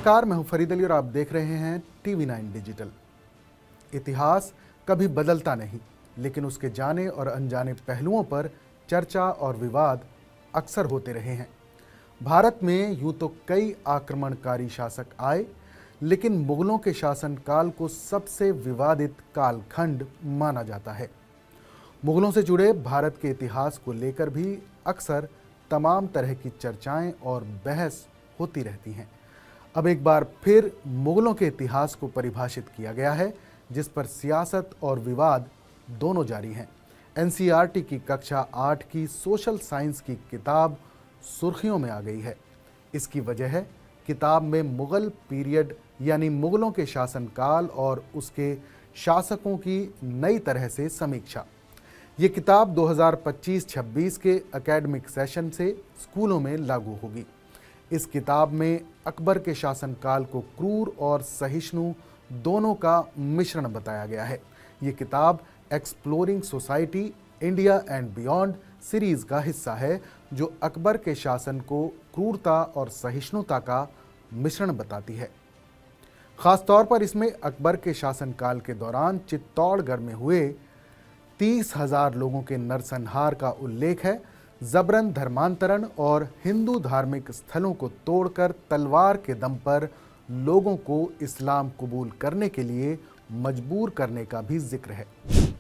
नमस्कार, मैं हूं फरीद अली और आप देख रहे हैं TV9 डिजिटल। इतिहास कभी बदलता नहीं, लेकिन उसके जाने और अनजाने पहलुओं पर चर्चा और विवाद अक्सर होते रहे हैं। भारत में यूं तो कई आक्रमणकारी शासक आए, लेकिन मुगलों के शासनकाल को सबसे विवादित कालखंड माना जाता है। मुगलों से जुड़े भारत के इतिहास को लेकर भी अक्सर तमाम तरह की चर्चाएं और बहस होती रहती हैं। अब एक बार फिर मुगलों के इतिहास को परिभाषित किया गया है, जिस पर सियासत और विवाद दोनों जारी हैं। NCERT की कक्षा 8 की सोशल साइंस की किताब सुर्खियों में आ गई है। इसकी वजह है किताब में मुगल पीरियड यानी मुगलों के शासनकाल और उसके शासकों की नई तरह से समीक्षा। ये किताब 2025-26 के एकेडमिक सेशन से स्कूलों में लागू होगी। इस किताब में अकबर के शासनकाल को क्रूर और सहिष्णु दोनों का मिश्रण बताया गया है। ये किताब exploring society India and beyond series का हिस्सा है, जो अकबर के शासन को क्रूरता और सहिष्णुता का मिश्रण बताती है। खासतौर पर इसमें अकबर के शासनकाल के दौरान चित्तौड़गढ़ में हुए 30,000 लोगों के नरसंहार का उल्लेख है। जबरन धर्मांतरण और हिंदू धार्मिक स्थलों को तोड़कर तलवार के दम पर लोगों को इस्लाम कबूल करने के लिए मजबूर करने का भी जिक्र है।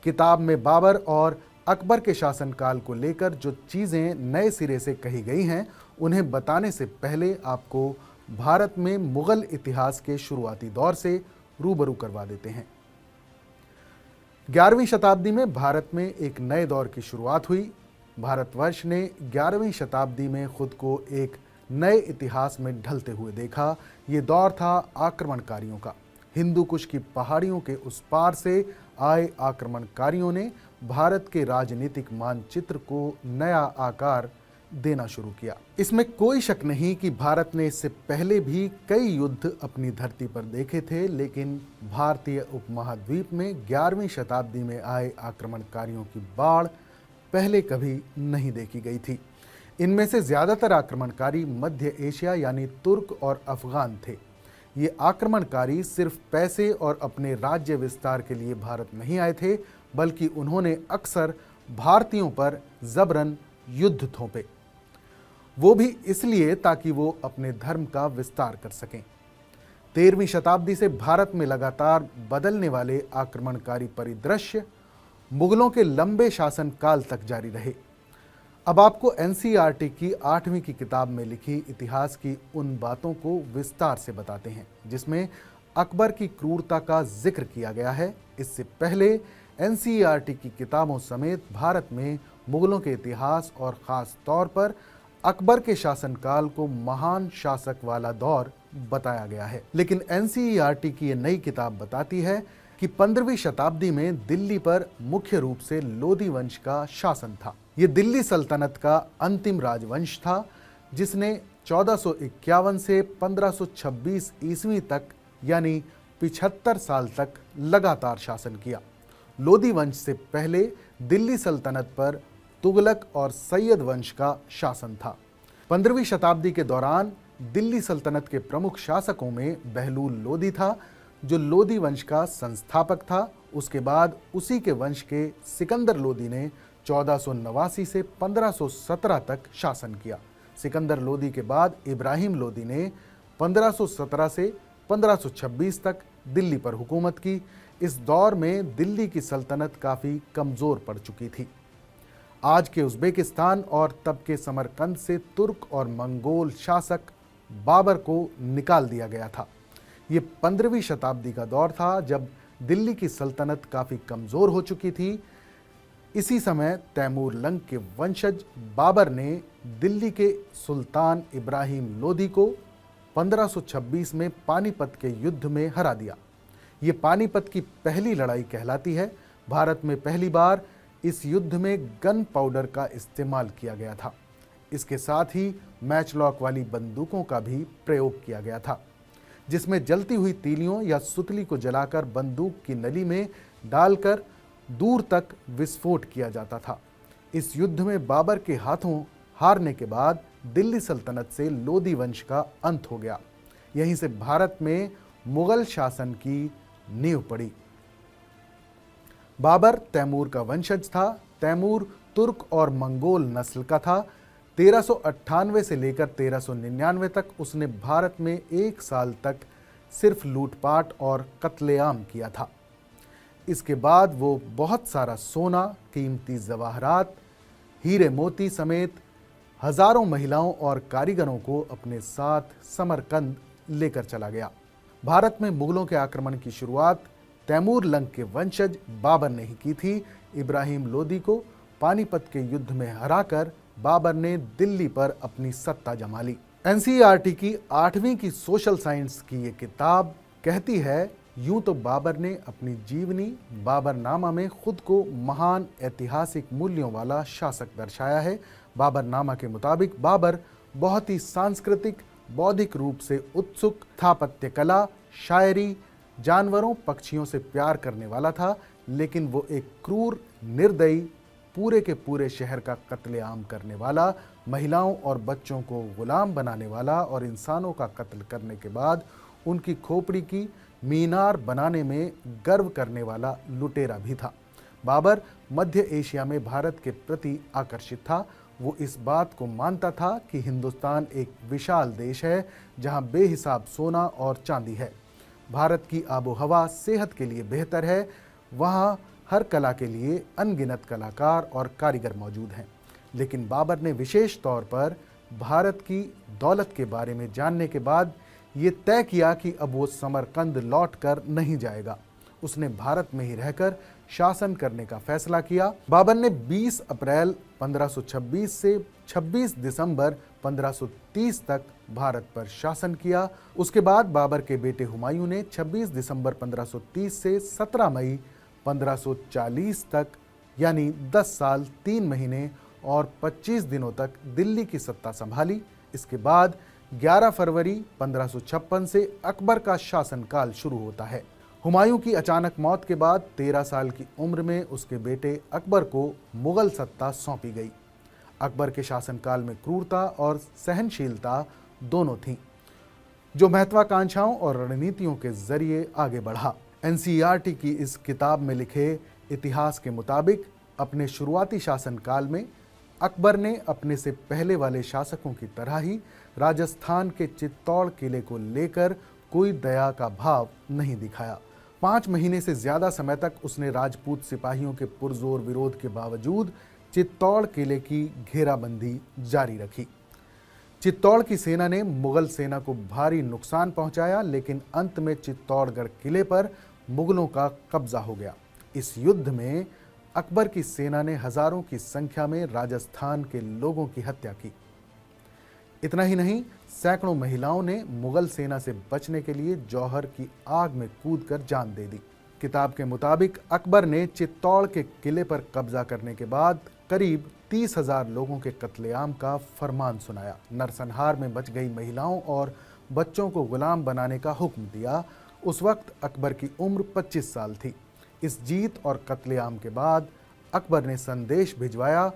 किताब में बाबर और अकबर के शासनकाल को लेकर जो चीज़ें नए सिरे से कही गई हैं, उन्हें बताने से पहले आपको भारत में मुगल इतिहास के शुरुआती दौर से रूबरू करवा देते हैं। 11वीं शताब्दी में भारत में एक नए दौर की शुरुआत हुई। भारतवर्ष ने 11वीं शताब्दी में खुद को एक नए इतिहास में ढलते हुए देखा। ये दौर था आक्रमणकारियों का। हिंदू कुश की पहाड़ियों के उस पार से आए आक्रमणकारियों ने भारत के राजनीतिक मानचित्र को नया आकार देना शुरू किया। इसमें कोई शक नहीं कि भारत ने इससे पहले भी कई युद्ध अपनी धरती पर देखे थे, लेकिन भारतीय उपमहाद्वीप में 11वीं शताब्दी में आए आक्रमणकारियों की बाढ़ पहले कभी नहीं देखी गई थी। इनमें से ज़्यादातर आक्रमणकारी मध्य एशिया यानी तुर्क और अफगान थे। ये आक्रमणकारी सिर्फ पैसे और अपने राज्य विस्तार के लिए भारत नहीं आए थे, बल्कि उन्होंने अक्सर भारतीयों पर जबरन युद्ध थोपे, वो भी इसलिए ताकि वो अपने धर्म का विस्तार कर सकें। 13वीं शताब्दी से भारत में लगातार बदलने वाले आक्रमणकारी परिदृश्य मुगलों के लंबे शासनकाल तक जारी रहे। अब आपको NCERT की 8वीं की किताब में लिखी इतिहास की उन बातों को विस्तार से बताते हैं, जिसमें अकबर की क्रूरता का जिक्र किया गया है। इससे पहले NCERT की किताबों समेत भारत में मुगलों के इतिहास और ख़ास तौर पर अकबर के शासनकाल को महान शासक वाला दौर बताया गया है। लेकिन NCERT की ये नई किताब बताती है कि 15वीं शताब्दी में दिल्ली पर मुख्य रूप से लोदी वंश का शासन था। ये दिल्ली सल्तनत का अंतिम राजवंश था, जिसने 1451 से 1526 ईस्वी तक यानी 75 साल तक लगातार शासन किया। लोदी वंश से पहले दिल्ली सल्तनत पर तुगलक और सैयद वंश का शासन था। 15वीं शताब्दी के दौरान दिल्ली सल्तनत के प्रमुख शासकों में बहलूल लोदी था, जो लोदी वंश का संस्थापक था। उसके बाद उसी के वंश के सिकंदर लोदी ने 1489 से 1517 तक शासन किया। सिकंदर लोदी के बाद इब्राहिम लोदी ने 1517 से 1526 तक दिल्ली पर हुकूमत की। इस दौर में दिल्ली की सल्तनत काफ़ी कमज़ोर पड़ चुकी थी। आज के उज़्बेकिस्तान और तब के समरकंद से तुर्क और मंगोल शासक बाबर को निकाल दिया गया था। ये 15वीं शताब्दी का दौर था, जब दिल्ली की सल्तनत काफ़ी कमज़ोर हो चुकी थी। इसी समय तैमूर लंग के वंशज बाबर ने दिल्ली के सुल्तान इब्राहिम लोदी को 1526 में पानीपत के युद्ध में हरा दिया। ये पानीपत की पहली लड़ाई कहलाती है। भारत में पहली बार इस युद्ध में गन पाउडर का इस्तेमाल किया गया था। इसके साथ ही मैचलॉक वाली बंदूकों का भी प्रयोग किया गया था, जिसमें जलती हुई तीलियों या सुतली को जलाकर बंदूक की नली में डालकर दूर तक विस्फोट किया जाता था। इस युद्ध में बाबर के हाथों हारने के बाद दिल्ली सल्तनत से लोदी वंश का अंत हो गया। यहीं से भारत में मुगल शासन की नींव पड़ी। बाबर तैमूर का वंशज था। तैमूर तुर्क और मंगोल नस्ल का था। 1398 से लेकर 1399 तक उसने भारत में 1 साल तक सिर्फ लूटपाट और कत्लेआम किया था। इसके बाद वो बहुत सारा सोना, कीमती जवाहरात, हीरे मोती समेत हजारों महिलाओं और कारीगरों को अपने साथ समरकंद लेकर चला गया। भारत में मुगलों के आक्रमण की शुरुआत तैमूर लंग के वंशज बाबर ने ही की थी। इब्राहिम लोदी को पानीपत के युद्ध में हराकर बाबर ने दिल्ली पर अपनी सत्ता जमा ली। एनसीईआरटी की 8वीं की सोशल साइंस की ये किताब कहती है, यूं तो बाबर ने अपनी जीवनी बाबरनामा में खुद को महान ऐतिहासिक मूल्यों वाला शासक दर्शाया है। बाबरनामा के मुताबिक बाबर बहुत ही सांस्कृतिक, बौद्धिक रूप से उत्सुक, स्थापत्य कला, शायरी, जानवरों पक्षियों से प्यार करने वाला था, लेकिन वो एक क्रूर, निर्दयी, पूरे के पूरे शहर का कत्लेआम करने वाला, महिलाओं और बच्चों को गुलाम बनाने वाला और इंसानों का कत्ल करने के बाद उनकी खोपड़ी की मीनार बनाने में गर्व करने वाला लुटेरा भी था। बाबर मध्य एशिया में भारत के प्रति आकर्षित था। वो इस बात को मानता था कि हिंदुस्तान एक विशाल देश है जहां बेहिसाब सोना और चांदी है। भारत की आबोहवा सेहत के लिए बेहतर है। वहां हर कला के लिए अनगिनत कलाकार और कारीगर मौजूद हैं। लेकिन बाबर ने विशेष तौर पर भारत की दौलत के बारे में जानने के बाद ये तय किया कि अब वो समरकंद लौट कर नहीं जाएगा। उसने भारत में ही रहकर शासन करने का फैसला किया। बाबर ने 20 अप्रैल 1526 से 26 दिसंबर 1530 तक भारत पर शासन किया। उसके बाद बाबर के बेटे हुमायूं ने 26 दिसंबर 1530 से 17 मई 1540 तक, यानी 10 साल 3 महीने और 25 दिनों तक दिल्ली की सत्ता संभाली। इसके बाद 11 फरवरी 1556 से अकबर का शासनकाल शुरू होता है। हुमायूं की अचानक मौत के बाद 13 साल की उम्र में उसके बेटे अकबर को मुगल सत्ता सौंपी गई। अकबर के शासनकाल में क्रूरता और सहनशीलता दोनों थीं, जो महत्वाकांक्षाओं और रणनीतियों के जरिए आगे बढ़ा। एनसीईआरटी की इस किताब में लिखे इतिहास के मुताबिक अपने शुरुआती शासनकाल में अकबर ने अपने से पहले वाले शासकों की तरह ही राजस्थान के चित्तौड़ किले को लेकर कोई दया का भाव नहीं दिखाया। 5 महीने से ज्यादा समय तक उसने राजपूत सिपाहियों के पुरजोर विरोध के बावजूद चित्तौड़ किले की घेराबंदी जारी रखी। चित्तौड़ की सेना ने मुगल सेना को भारी नुकसान पहुंचाया, लेकिन अंत में चित्तौड़गढ़ किले पर मुगलों का कब्जा हो गया। इस युद्ध में अकबर की सेना ने हजारों की संख्या में राजस्थान के लोगों की हत्या की। इतना ही नहीं, सैकड़ों महिलाओं ने मुगल सेना से बचने के लिए जौहर की आग में कूदकर जान दे दी। किताब के मुताबिक अकबर ने चित्तौड़ के किले पर कब्जा करने के बाद करीब 30,000 लोगों के कत्लेआम का फरमान सुनाया। नरसंहार में बच गई महिलाओं और बच्चों को गुलाम बनाने का हुक्म दिया। उस वक्त अकबर की उम्र 25 साल थी। इस जीत और कत्लेआम के बाद अकबर ने संदेश भिजवाया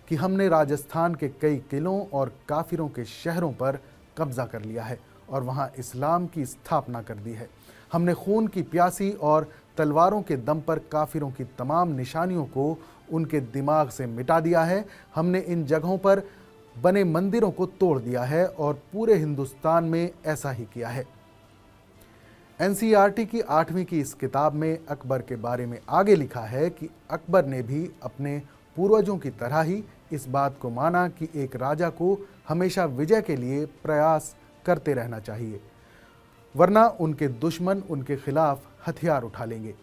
कि हमने राजस्थान के कई किलों और काफिरों के शहरों पर कब्जा कर लिया है और वहां इस्लाम की स्थापना कर दी है। हमने खून की प्यासी और तलवारों के दम पर काफिरों की तमाम निशानियों को उनके दिमाग से मिटा दिया है। हमने इन जगहों पर बने मंदिरों को तोड़ दिया है और पूरे हिंदुस्तान में ऐसा ही किया है। एनसीईआरटी की 8वीं की इस किताब में अकबर के बारे में आगे लिखा है कि अकबर ने भी अपने पूर्वजों की तरह ही इस बात को माना कि एक राजा को हमेशा विजय के लिए प्रयास करते रहना चाहिए, वरना उनके दुश्मन उनके खिलाफ हथियार उठा लेंगे।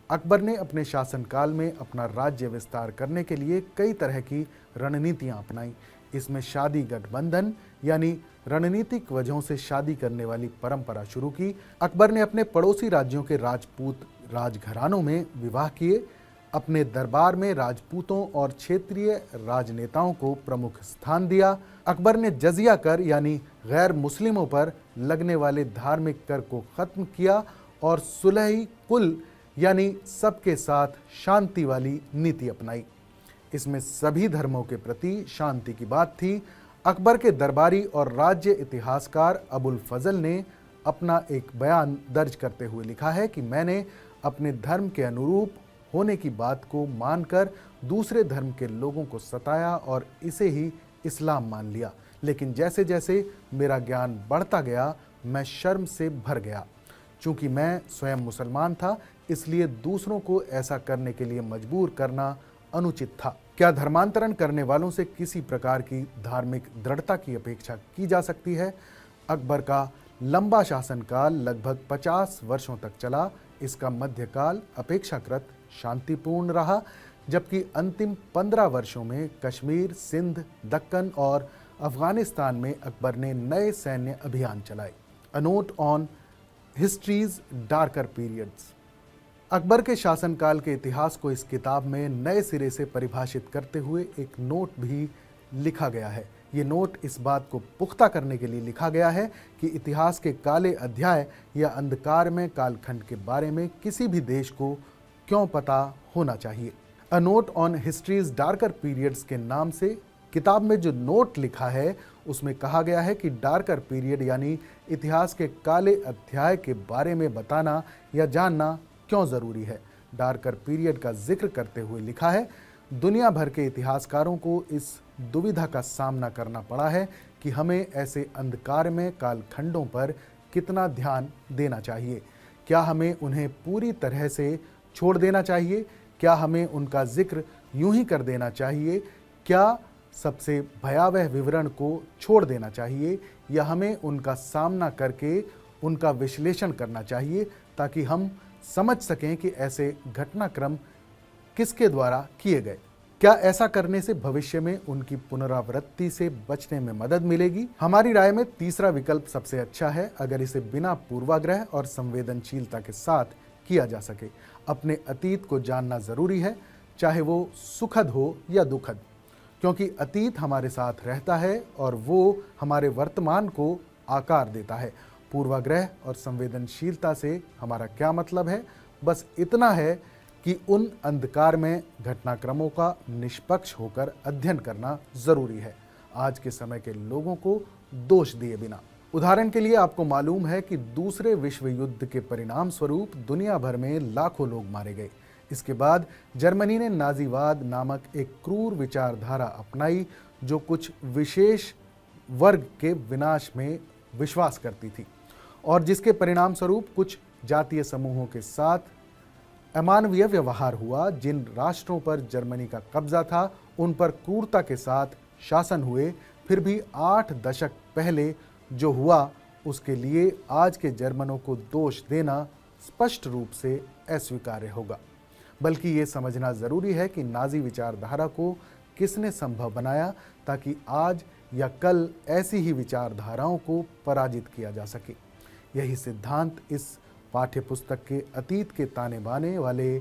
अकबर ने अपने शासनकाल में अपना राज्य विस्तार करने के लिए कई तरह की रणनीतियां अपनाई। इसमें शादी गठबंधन यानी रणनीतिक वजहों से शादी करने वाली परंपरा शुरू की। अकबर ने अपने पड़ोसी राज्यों के राजपूत राजघरानों में विवाह किए। अपने दरबार में राजपूतों और क्षेत्रीय राजनेताओं को प्रमुख स्थान दिया। अकबर ने जजिया कर यानी गैर मुस्लिमों पर लगने वाले धार्मिक कर को खत्म किया और सुलही कुल यानी सबके साथ शांति वाली नीति अपनाई। इसमें सभी धर्मों के प्रति शांति की बात थी। अकबर के दरबारी और राज्य इतिहासकार अबुल फजल ने अपना एक बयान दर्ज करते हुए लिखा है कि मैंने अपने धर्म के अनुरूप होने की बात को मानकर दूसरे धर्म के लोगों को सताया और इसे ही इस्लाम मान लिया। लेकिन जैसे जैसे मेरा ज्ञान बढ़ता गया मैं शर्म से भर गया। चूंकि मैं स्वयं मुसलमान था, इसलिए दूसरों को ऐसा करने के लिए मजबूर करना अनुचित था। क्या धर्मांतरण करने वालों से किसी प्रकार की धार्मिक दृढ़ता की अपेक्षा की जा सकती है? अकबर का लंबा शासनकाल लगभग 50 वर्षों तक चला। इसका मध्यकाल अपेक्षाकृत शांतिपूर्ण रहा, जबकि अंतिम 15 वर्षों में कश्मीर, सिंध, दक्कन और अफगानिस्तान में अकबर ने नए सैन्य अभियान चलाए। A note on histories darker periods. Akbar के शासनकाल के इतिहास को इस किताब में नए सिरे से परिभाषित करते हुए एक नोट भी लिखा गया है। ये नोट इस बात को पुख्ता करने के लिए लिखा गया है कि इतिहास के काले अध्याय या अंधकार में कालखंड के बारे में किसी भी देश को क्यों पता होना चाहिए। A note on histories darker periods के नाम से किताब में जो नोट लिखा है उसमें कहा गया है कि डार्कर पीरियड यानी इतिहास के काले अध्याय के बारे में बताना या जानना क्यों ज़रूरी है। डार्कर पीरियड का जिक्र करते हुए लिखा है, दुनिया भर के इतिहासकारों को इस दुविधा का सामना करना पड़ा है कि हमें ऐसे अंधकारमय कालखंडों पर कितना ध्यान देना चाहिए। क्या हमें उन्हें पूरी तरह से छोड़ देना चाहिए? क्या हमें उनका जिक्र यूं ही कर देना चाहिए? क्या सबसे भयावह विवरण को छोड़ देना चाहिए, या हमें उनका सामना करके उनका विश्लेषण करना चाहिए ताकि हम समझ सकें कि ऐसे घटनाक्रम किसके द्वारा किए गए? क्या ऐसा करने से भविष्य में उनकी पुनरावृत्ति से बचने में मदद मिलेगी? हमारी राय में तीसरा विकल्प सबसे अच्छा है, अगर इसे बिना पूर्वाग्रह और संवेदनशीलता के साथ किया जा सके। अपने अतीत को जानना जरूरी है, चाहे वो सुखद हो या दुखद, क्योंकि अतीत हमारे साथ रहता है और वो हमारे वर्तमान को आकार देता है। पूर्वाग्रह और संवेदनशीलता से हमारा क्या मतलब है? बस इतना है कि उन अंधकार में घटनाक्रमों का निष्पक्ष होकर अध्ययन करना जरूरी है, आज के समय के लोगों को दोष दिए बिना। उदाहरण के लिए आपको मालूम है कि दूसरे विश्व युद्ध के परिणाम स्वरूप दुनिया भर में लाखों लोग मारे गए। इसके बाद जर्मनी ने नाजीवाद नामक एक क्रूर विचारधारा अपनाई जो कुछ विशेष वर्ग के विनाश में विश्वास करती थी और जिसके परिणाम स्वरूप कुछ जातीय समूहों के साथ अमानवीय व्यवहार हुआ। जिन राष्ट्रों पर जर्मनी का कब्जा था उन पर क्रूरता के साथ शासन हुए। फिर भी 8 दशक पहले जो हुआ उसके लिए आज के जर्मनों को दोष देना स्पष्ट रूप से अस्वीकार्य होगा। बल्कि ये समझना ज़रूरी है कि नाजी विचारधारा को किसने संभव बनाया ताकि आज या कल ऐसी ही विचारधाराओं को पराजित किया जा सके। यही सिद्धांत इस पाठ्यपुस्तक के अतीत के ताने बाने वाले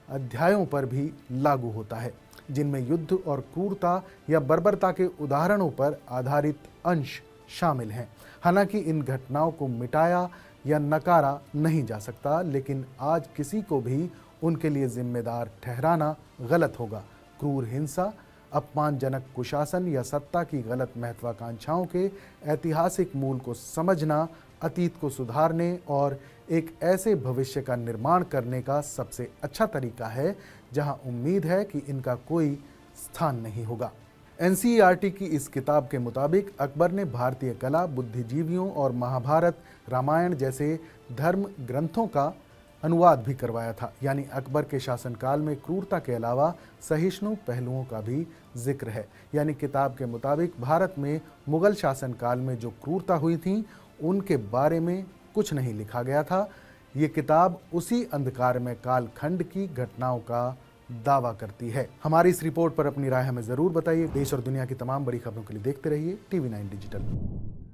अध्यायों पर भी लागू होता है, जिनमें युद्ध और क्रूरता या बर्बरता के उदाहरणों पर आधारित अंश शामिल हैं। हालांकि इन घटनाओं को मिटाया या नकारा नहीं जा सकता, लेकिन आज किसी को भी उनके लिए जिम्मेदार ठहराना गलत होगा। क्रूर हिंसा, अपमानजनक कुशासन या सत्ता की गलत महत्वाकांक्षाओं के ऐतिहासिक मूल को समझना अतीत को सुधारने और एक ऐसे भविष्य का निर्माण करने का सबसे अच्छा तरीका है जहां उम्मीद है कि इनका कोई स्थान नहीं होगा। एनसीईआरटी की इस किताब के मुताबिक अकबर ने भारतीय कला, बुद्धिजीवियों और महाभारत, रामायण जैसे धर्म ग्रंथों का अनुवाद भी करवाया था। यानी अकबर के शासनकाल में क्रूरता के अलावा सहिष्णु पहलुओं का भी जिक्र है। यानी किताब के मुताबिक भारत में मुगल शासनकाल में जो क्रूरता हुई थी उनके बारे में कुछ नहीं लिखा गया था। ये किताब उसी अंधकारमय कालखंड की घटनाओं का दावा करती है। हमारी इस रिपोर्ट पर अपनी राय हमें ज़रूर बताइए। देश और दुनिया की तमाम बड़ी खबरों के लिए देखते रहिए TV9 डिजिटल।